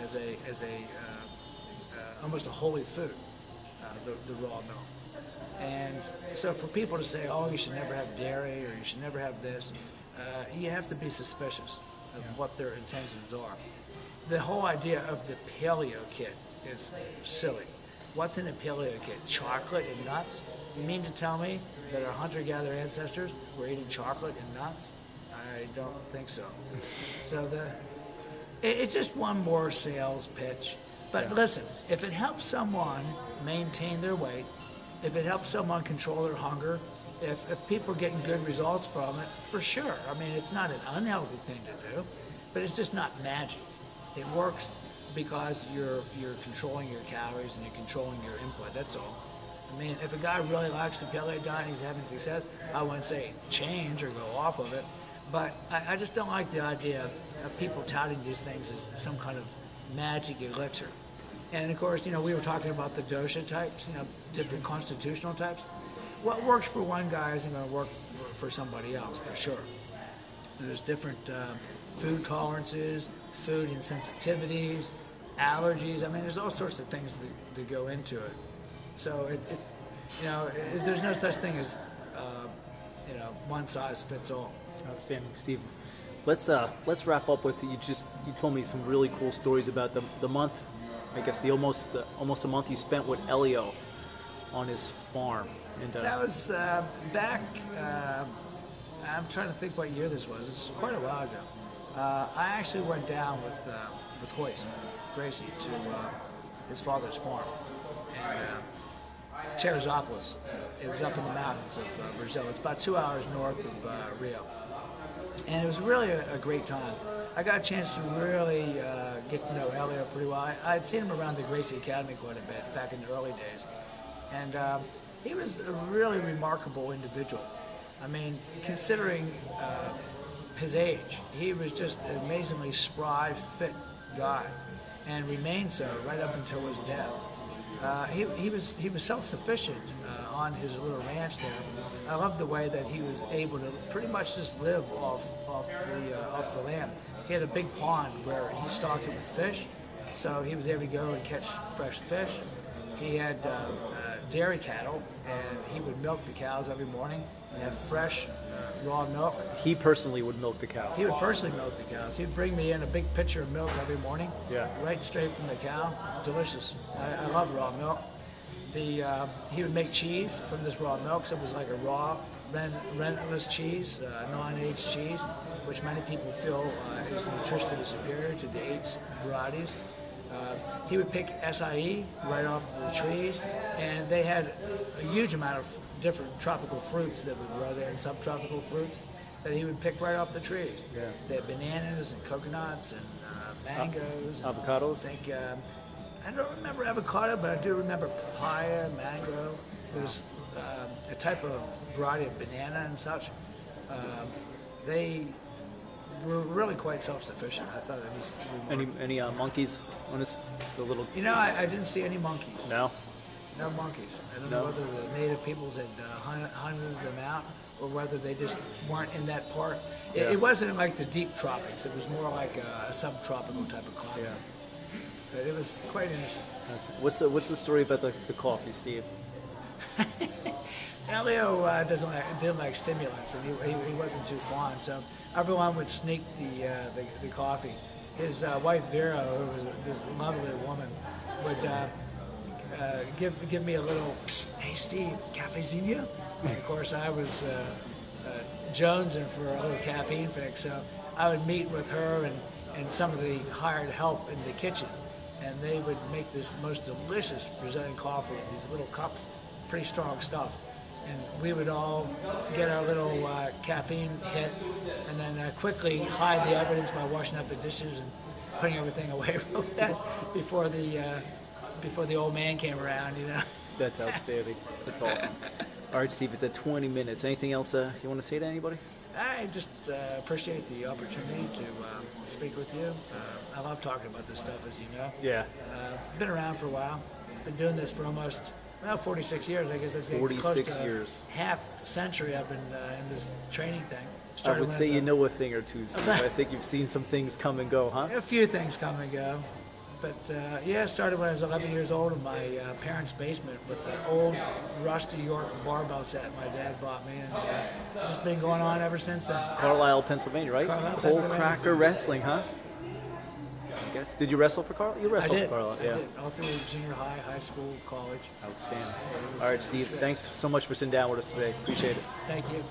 as almost a holy food, the raw milk. And so for people to say, oh, you should never have dairy or you should never have this, you have to be suspicious of what their intentions are. The whole idea of the paleo kit is silly. What's in a paleo kit? Chocolate and nuts? You mean to tell me that our hunter-gatherer ancestors were eating chocolate and nuts? I don't think so. So it's just one more sales pitch. But listen, if it helps someone maintain their weight, if it helps someone control their hunger, if people are getting good results from it, for sure. I mean, it's not an unhealthy thing to do, but it's just not magic. It works because you're controlling your calories and you're controlling your input, that's all. I mean, if a guy really likes the paleo diet and he's having success, I wouldn't say change or go off of it, but I just don't like the idea of people touting these things as some kind of magic elixir. And of course, you know, we were talking about the dosha types, you know, different constitutional types. What works for one guy isn't going to work for somebody else, for sure. There's different food tolerances, food insensitivities, allergies. I mean, there's all sorts of things that go into it. So, there's no such thing as, one size fits all. Outstanding, Steve. Let's wrap up with you told me some really cool stories about the month. I guess almost a month you spent with Elio on his farm. And that was back. I'm trying to think what year this was. This was quite a while ago. I actually went down with Hoyce Gracie to his father's farm in Teresópolis. It was up in the mountains of Brazil. It's about 2 hours north of Rio. And it was really a great time. I got a chance to really get to know Elio pretty well. I had seen him around the Gracie Academy quite a bit back in the early days. And he was a really remarkable individual. I mean, considering his age, he was just an amazingly spry, fit guy, and remained so right up until his death. He was self-sufficient on his little ranch there. I love the way that he was able to pretty much just live off the land. He had a big pond where he stocked it with fish, so he was able to go and catch fresh fish. He had dairy cattle, and he would milk the cows every morning and have fresh, raw milk. He personally would milk the cows? He would personally milk the cows. He'd bring me in a big pitcher of milk every morning, right straight from the cow. Delicious. I love raw milk. He would make cheese from this raw milk, so it was like a raw, rentless cheese, non-aged cheese, which many people feel is nutritionally superior to the aged varieties. He would pick acai right off the trees, and they had a huge amount of different tropical fruits that would grow there, and subtropical fruits that he would pick right off the trees. Yeah. They had bananas and coconuts and mangoes. Avocados? I don't remember avocado, but I do remember papaya, mango. There's a type of variety of banana and such. They were really quite self-sufficient. I thought it was remarkable. Any monkeys on this? The little. You know, I didn't see any monkeys. No. No monkeys. I don't know whether the native peoples had hunted them out or whether they just weren't in that part. It wasn't like the deep tropics. It was more like a subtropical type of climate. Yeah. But it was quite interesting. What's the story about the coffee, Steve? Elio didn't like stimulants, and he wasn't too fond, so everyone would sneak the coffee. His wife Vera, who was this lovely woman, would give me a little, "Hey Steve, cafezinho?" And of course I was jonesing for a little caffeine fix, so I would meet with her and some of the hired help in the kitchen, and they would make this most delicious Brazilian coffee in these little cups, pretty strong stuff. And we would all get our little caffeine hit, and then quickly hide the evidence by washing up the dishes and putting everything away real fast before the old man came around, you know. That's outstanding. That's awesome. All right, Steve, it's at 20 minutes. Anything else you want to say to anybody? I just appreciate the opportunity to speak with you. I love talking about this stuff, as you know. Yeah. Been around for a while. Been doing this for almost 46 years. I guess that's getting close to years. Half century I've been in this training thing. I would say you know a thing or two, Steve. I think you've seen some things come and go, huh? A few things come and go. But yeah, it started when I was 11 years old in my parents' basement with the old rusty York barbell set my dad bought me, and just been going on ever since then. Carlisle, Pennsylvania, right? Carlisle, Cold Pennsylvania. Cracker Wrestling, huh? I guess. Did you wrestle for Carlisle? You I wrestled did. for Carlisle, yeah. I did. All through junior high, high school, college. Outstanding. It was- All right, it was Steve, great. thanks so much for sitting down with us today. Appreciate it. Thank you.